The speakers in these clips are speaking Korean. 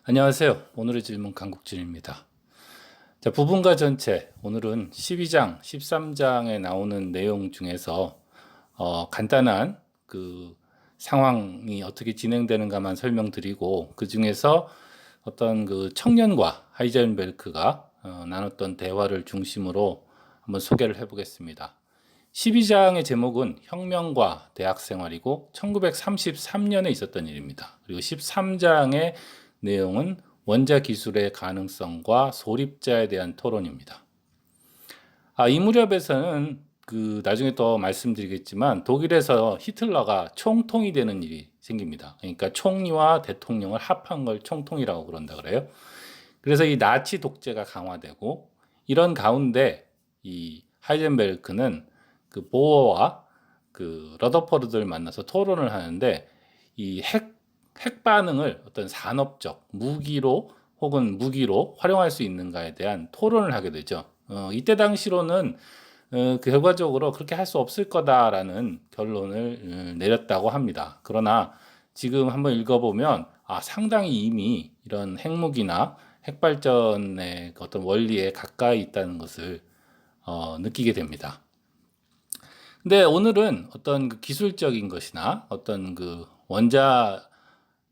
안녕하세요. 오늘의 질문 강국진입니다. 자, 부분과 전체. 오늘은 12장, 13장에 나오는 내용 중에서 간단한 그 상황이 어떻게 진행되는가만 설명드리고 그 중에서 어떤 그 청년과 하이젠베르크가 나눴던 대화를 중심으로 한번 소개를 해보겠습니다. 12장의 제목은 혁명과 대학 생활이고 1933년에 있었던 일입니다. 그리고 13장의 내용은 원자 기술의 가능성과 소립자에 대한 토론입니다. 이 무렵에서는 나중에 또 말씀드리겠지만 독일에서 히틀러가 총통이 되는 일이 생깁니다. 그러니까 총리와 대통령을 합한 걸 총통이라고 그런다 그래요. 그래서 이 나치 독재가 강화되고 이런 가운데 이 하이젠베르크는 그 보어와 그 러더퍼르드를 만나서 토론을 하는데 이 핵 반응을 어떤 산업적 무기로 혹은 무기로 활용할 수 있는가에 대한 토론을 하게 되죠. 이때 당시로는 결과적으로 그렇게 할 수 없을 거다라는 결론을 내렸다고 합니다. 그러나 지금 한번 읽어보면 상당히 이미 이런 핵무기나 핵발전의 어떤 원리에 가까이 있다는 것을 느끼게 됩니다. 근데 오늘은 어떤 그 기술적인 것이나 어떤 그 원자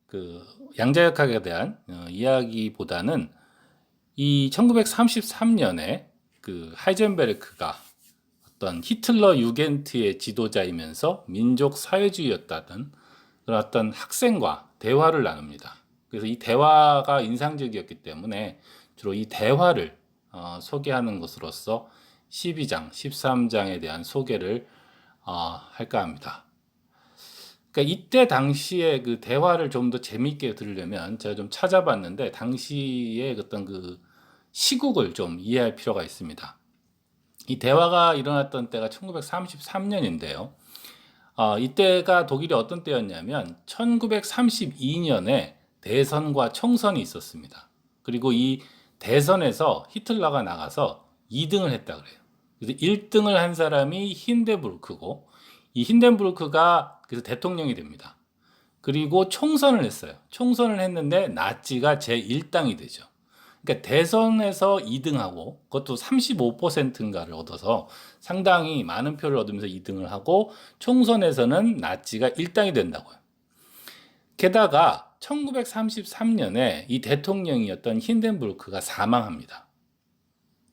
그 양자역학에 대한 이야기보다는 이 1933년에 그 하이젠베르크가 어떤 히틀러 유겐트의 지도자이면서 민족 사회주의였다던 그런 어떤 학생과 대화를 나눕니다. 그래서 이 대화가 인상적이었기 때문에 주로 이 대화를 소개하는 것으로서 12장, 13장에 대한 소개를 할까 합니다. 그러니까 이때 당시에 그 대화를 좀 더 재미있게 들으려면 제가 좀 찾아봤는데 당시의 어떤 그 시국을 좀 이해할 필요가 있습니다. 이 대화가 일어났던 때가 1933년인데요. 이때가 독일이 어떤 때였냐면 1932년에 대선과 총선이 있었습니다. 그리고 이 대선에서 히틀러가 나가서 2등을 했다 그래요. 그래서 1등을 한 사람이 힌덴부르크고 이 힌덴부르크가 그래서 대통령이 됩니다. 그리고 총선을 했어요. 총선을 했는데 나치가 제1당이 되죠. 그러니까 대선에서 2등하고 그것도 35%인가를 얻어서 상당히 많은 표를 얻으면서 2등을 하고 총선에서는 나치가 1당이 된다고요. 게다가 1933년에 이 대통령이었던 힌덴부르크가 사망합니다.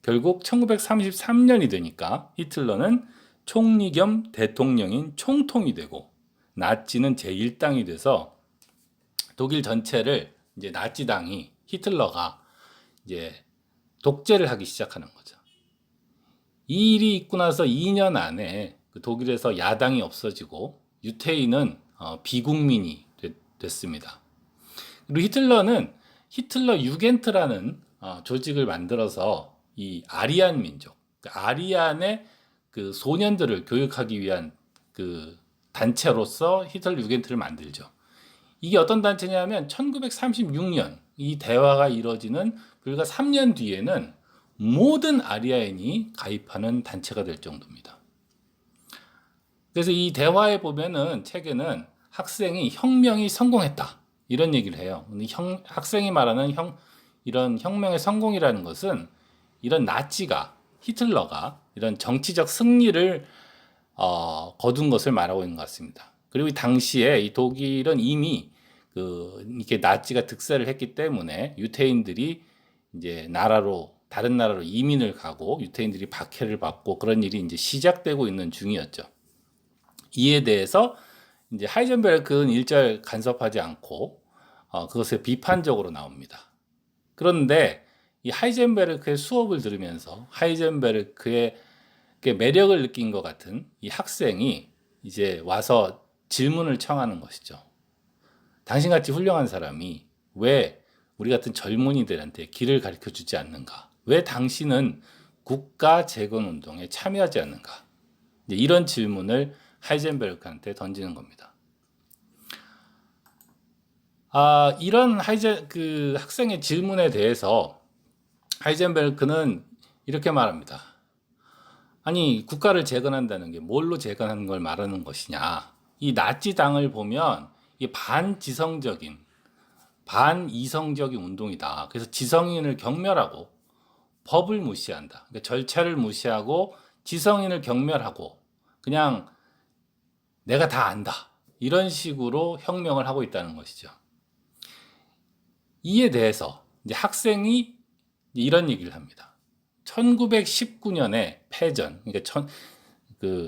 결국 1933년이 되니까 히틀러는 총리 겸 대통령인 총통이 되고 나치는 제1당이 돼서 독일 전체를 이제 나치당이 히틀러가 이제 독재를 하기 시작하는 거죠. 이 일이 있고 나서 2년 안에 그 독일에서 야당이 없어지고 유태인은 비국민이 됐습니다. 그리고 히틀러는 히틀러 유겐트라는 조직을 만들어서 이 아리안 민족, 그 아리안의 그 소년들을 교육하기 위한 그 단체로서 히틀러 유겐트를 만들죠. 이게 어떤 단체냐면 1936년 이 대화가 이뤄지는 불과 3년 뒤에는 모든 아리아인이 가입하는 단체가 될 정도입니다. 그래서 이 대화에 보면은 책에는 학생이 혁명이 성공했다 이런 얘기를 해요. 근데 학생이 말하는 이런 혁명의 성공이라는 것은 이런 나치가 히틀러가 이런 정치적 승리를 거둔 것을 말하고 있는 것 같습니다. 그리고 당시에 이 독일은 이미 이렇게 나치가 득세를 했기 때문에 유태인들이 이제 다른 나라로 이민을 가고 유태인들이 박해를 받고 그런 일이 이제 시작되고 있는 중이었죠. 이에 대해서 이제 하이젠베르크는 일절 간섭하지 않고 그것에 비판적으로 나옵니다. 그런데 이 하이젠베르크의 수업을 들으면서 하이젠베르크의 매력을 느낀 것 같은 이 학생이 이제 와서 질문을 청하는 것이죠. 당신같이 훌륭한 사람이 왜 우리 같은 젊은이들한테 길을 가르쳐 주지 않는가? 왜 당신은 국가 재건 운동에 참여하지 않는가? 이런 질문을 하이젠베르크한테 던지는 겁니다. 이런 그 학생의 질문에 대해서 하이젠베르크는 이렇게 말합니다. 아니, 국가를 재건한다는 게 뭘로 재건하는 걸 말하는 것이냐? 이 나치당을 보면 이 반지성적인 반이성적인 운동이다. 그래서 지성인을 경멸하고 법을 무시한다. 그러니까 절차를 무시하고 지성인을 경멸하고 그냥 내가 다 안다. 이런 식으로 혁명을 하고 있다는 것이죠. 이에 대해서 이제 학생이 이런 얘기를 합니다. 1919년에 패전, 그러니까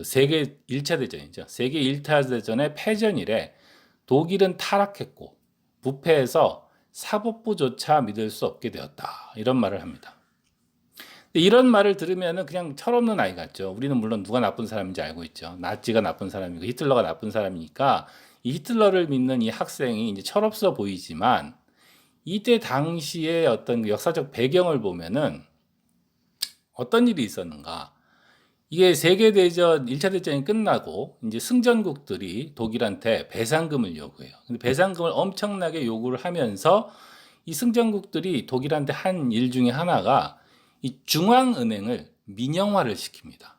세계 1차 대전이죠. 세계 1차 대전의 패전 이래 독일은 타락했고 부패해서 사법부조차 믿을 수 없게 되었다. 이런 말을 합니다. 이런 말을 들으면 그냥 철없는 아이 같죠. 우리는 물론 누가 나쁜 사람인지 알고 있죠. 나치가 나쁜 사람이고 히틀러가 나쁜 사람이니까 이 히틀러를 믿는 이 학생이 이제 철없어 보이지만 이때 당시의 어떤 역사적 배경을 보면은 어떤 일이 있었는가? 이게 세계대전 1차 대전이 끝나고 이제 승전국들이 독일한테 배상금을 요구해요. 근데 배상금을 엄청나게 요구를 하면서 이 승전국들이 독일한테 한 일 중에 하나가 이 중앙은행을 민영화를 시킵니다.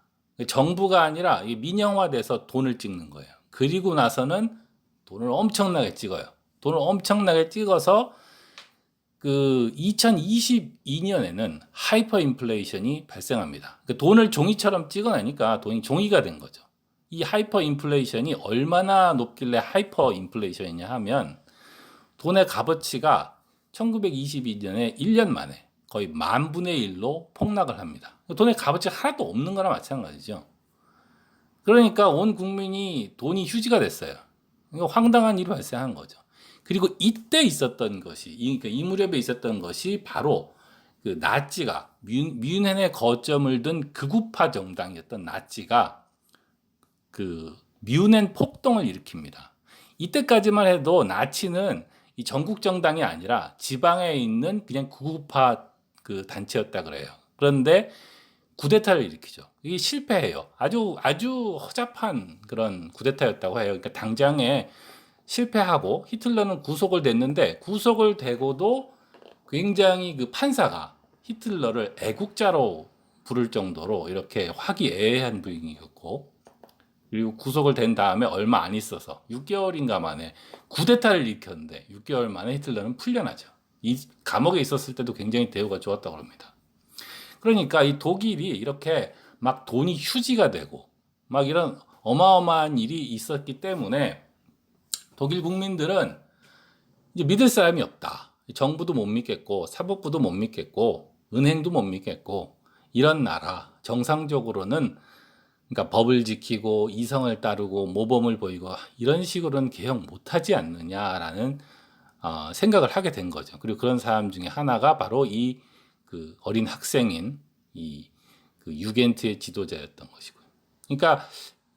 정부가 아니라 민영화돼서 돈을 찍는 거예요. 그리고 나서는 돈을 엄청나게 찍어요. 돈을 엄청나게 찍어서 그 2022년에는 하이퍼 인플레이션이 발생합니다. 그 돈을 종이처럼 찍어내니까 돈이 종이가 된 거죠. 이 하이퍼 인플레이션이 얼마나 높길래 하이퍼 인플레이션이냐 하면 돈의 값어치가 1922년에 1년 만에 거의 10,000분의 1로 폭락을 합니다. 돈의 값어치가 하나도 없는 거나 마찬가지죠. 그러니까 온 국민이 돈이 휴지가 됐어요. 그러니까 황당한 일이 발생한 거죠. 그리고 이때 있었던 것이, 그러니까 이 무렵에 있었던 것이 바로 그 나치가 뮌헨에 거점을 둔 극우파 정당이었던 나치가 그 뮌헨 폭동을 일으킵니다. 이때까지만 해도 나치는 이 전국 정당이 아니라 지방에 있는 그냥 극우파 그 단체였다 그래요. 그런데 쿠데타를 일으키죠. 이게 실패해요. 아주 허접한 그런 쿠데타였다고 해요. 그러니까 당장에 실패하고 히틀러는 구속을 됐는데 구속을 되고도 굉장히 그 판사가 히틀러를 애국자로 부를 정도로 이렇게 화기애애한 분위기였고 그리고 구속을 된 다음에 얼마 안 있어서 6개월인가 만에 쿠데타를 일으켰는데 6개월 만에 히틀러는 풀려나죠. 이 감옥에 있었을 때도 굉장히 대우가 좋았다고 합니다. 그러니까 이 독일이 이렇게 막 돈이 휴지가 되고 막 이런 어마어마한 일이 있었기 때문에 독일 국민들은 이제 믿을 사람이 없다. 정부도 못 믿겠고 사법부도 못 믿겠고 은행도 못 믿겠고 이런 나라 정상적으로는 그러니까 법을 지키고 이성을 따르고 모범을 보이고 이런 식으로는 개혁 못하지 않느냐라는 생각을 하게 된 거죠. 그리고 그런 사람 중에 하나가 바로 이 그 어린 학생인 이 그 유겐트의 지도자였던 것이고요. 그러니까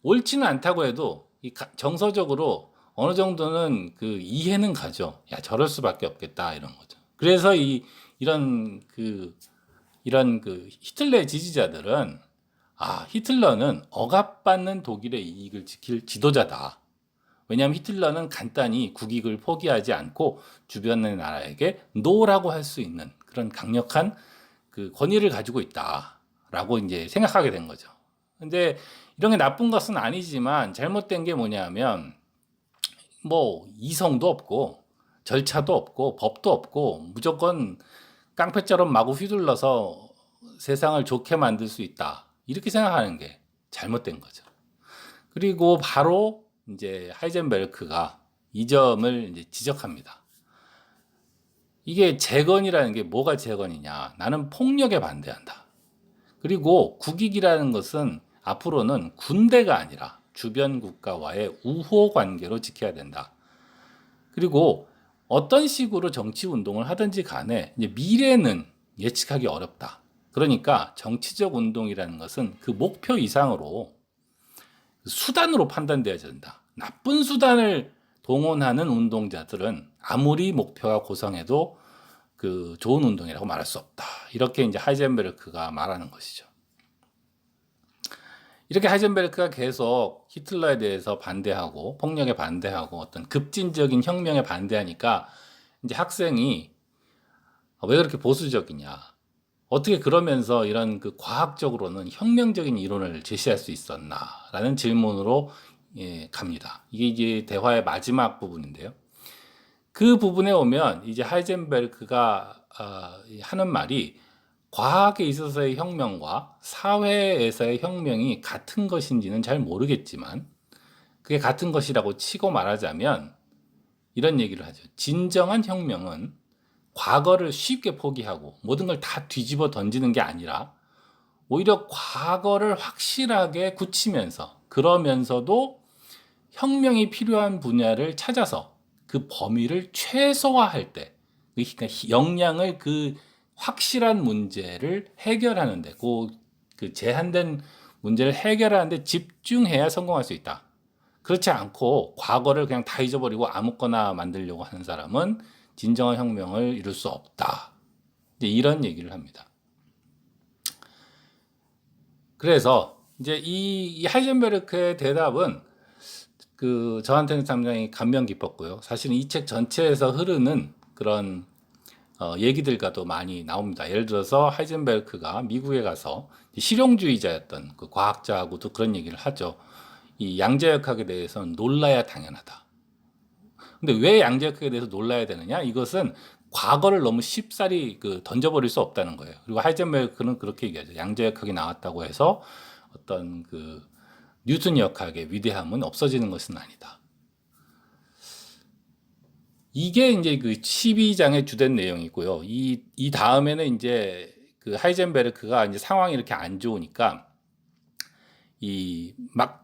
옳지는 않다고 해도 정서적으로 어느 정도는 그 이해는 가죠. 야, 저럴 수밖에 없겠다 이런 거죠. 그래서 이런 그 히틀러의 지지자들은 히틀러는 억압받는 독일의 이익을 지킬 지도자다. 왜냐하면 히틀러는 간단히 국익을 포기하지 않고 주변의 나라에게 노라고 할 수 있는 그런 강력한 그 권위를 가지고 있다라고 이제 생각하게 된 거죠. 근데 이런 게 나쁜 것은 아니지만 잘못된 게 뭐냐면 뭐 이성도 없고 절차도 없고 법도 없고 무조건 깡패처럼 마구 휘둘러서 세상을 좋게 만들 수 있다. 이렇게 생각하는 게 잘못된 거죠. 그리고 바로 이제 하이젠베르크가 이 점을 이제 지적합니다. 이게 재건이라는 게 뭐가 재건이냐? 나는 폭력에 반대한다. 그리고 국익이라는 것은 앞으로는 군대가 아니라 주변 국가와의 우호 관계로 지켜야 된다. 그리고 어떤 식으로 정치 운동을 하든지 간에 이제 미래는 예측하기 어렵다. 그러니까 정치적 운동이라는 것은 그 목표 이상으로 수단으로 판단되어야 된다. 나쁜 수단을 동원하는 운동자들은 아무리 목표가 고상해도 그 좋은 운동이라고 말할 수 없다. 이렇게 이제 하이젠베르크가 말하는 것이죠. 이렇게 하이젠베르크가 계속 히틀러에 대해서 반대하고 폭력에 반대하고 어떤 급진적인 혁명에 반대하니까 이제 학생이 왜 그렇게 보수적이냐? 어떻게 그러면서 이런 그 과학적으로는 혁명적인 이론을 제시할 수 있었나라는 질문으로 갑니다. 이게 이제 대화의 마지막 부분인데요. 그 부분에 오면 이제 하이젠베르크가 하는 말이 과학에 있어서의 혁명과 사회에서의 혁명이 같은 것인지는 잘 모르겠지만 그게 같은 것이라고 치고 말하자면 이런 얘기를 하죠. 진정한 혁명은 과거를 쉽게 포기하고 모든 걸 다 뒤집어 던지는 게 아니라 오히려 과거를 확실하게 굳히면서 그러면서도 혁명이 필요한 분야를 찾아서 그 범위를 최소화할 때, 그러니까 역량을 그 확실한 문제를 해결하는데, 그 제한된 문제를 해결하는데 집중해야 성공할 수 있다. 그렇지 않고 과거를 그냥 다 잊어버리고 아무거나 만들려고 하는 사람은 진정한 혁명을 이룰 수 없다. 이제 이런 얘기를 합니다. 그래서 이제 이 하이젠베르크의 대답은 저한테는 상당히 감명 깊었고요. 사실은 이 책 전체에서 흐르는 그런 얘기들과도 많이 나옵니다. 예를 들어서 하이젠베르크가 미국에 가서 실용주의자였던 그 과학자하고도 그런 얘기를 하죠. 이 양자역학에 대해서는 놀라야 당연하다. 근데 왜 양자역학에 대해서 놀라야 되느냐? 이것은 과거를 너무 쉽사리 던져버릴 수 없다는 거예요. 그리고 하이젠베르크는 그렇게 얘기하죠. 양자역학이 나왔다고 해서 어떤 뉴턴 역학의 위대함은 없어지는 것은 아니다. 이게 이제 12장의 주된 내용이고요. 이 다음에는 이제 하이젠베르크가 이제 상황이 이렇게 안 좋으니까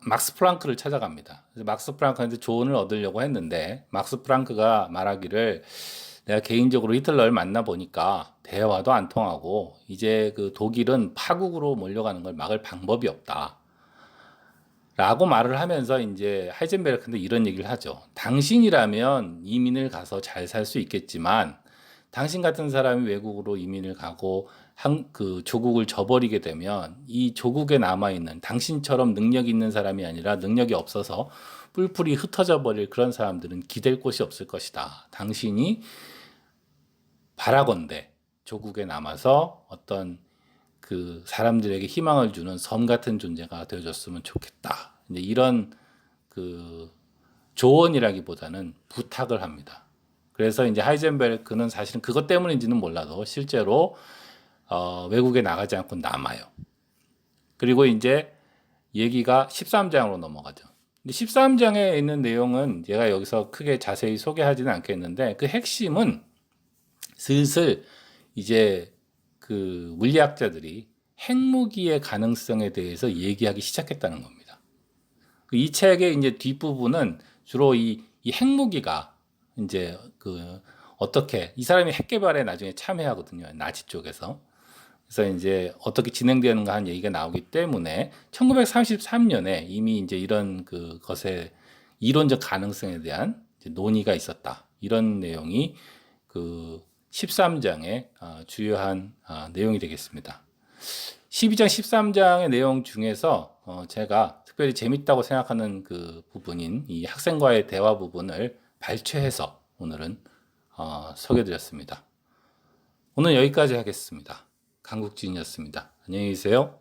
막스 프랑크를 찾아갑니다. 그래서 막스 프랑크한테 조언을 얻으려고 했는데 막스 프랑크가 말하기를 내가 개인적으로 히틀러를 만나보니까 대화도 안 통하고 이제 독일은 파국으로 몰려가는 걸 막을 방법이 없다. 라고 말을 하면서 이제 하이젠베르크한테 이런 얘기를 하죠. 당신이라면 이민을 가서 잘 살 수 있겠지만 당신 같은 사람이 외국으로 이민을 가고 조국을 저버리게 되면 이 조국에 남아있는 당신처럼 능력 있는 사람이 아니라 능력이 없어서 뿔뿔이 흩어져 버릴 그런 사람들은 기댈 곳이 없을 것이다. 당신이 바라건대 조국에 남아서 어떤 사람들에게 희망을 주는 섬 같은 존재가 되어줬으면 좋겠다. 이제 이런 조언이라기보다는 부탁을 합니다. 그래서 이제 하이젠베르크는 사실은 그것 때문인지는 몰라도 실제로 외국에 나가지 않고 남아요. 그리고 이제 얘기가 13장으로 넘어가죠. 근데 13장에 있는 내용은 제가 여기서 크게 자세히 소개하지는 않겠는데 그 핵심은 슬슬 이제 물리학자들이 핵무기의 가능성에 대해서 얘기하기 시작했다는 겁니다. 이 책의 이제 뒷부분은 주로 이 핵무기가 이제 어떻게 이 사람이 핵 개발에 나중에 참여하거든요. 나치 쪽에서. 그래서 이제 어떻게 진행되는가 하는 얘기가 나오기 때문에 1933년에 이미 이제 이런 것의 이론적 가능성에 대한 논의가 있었다. 이런 내용이 13장의 주요한 내용이 되겠습니다. 12장, 13장의 내용 중에서 제가 특별히 재밌다고 생각하는 부분인 이 학생과의 대화 부분을 발췌해서 오늘은 소개드렸습니다. 오늘 여기까지 하겠습니다. 강국진이었습니다. 안녕히 계세요.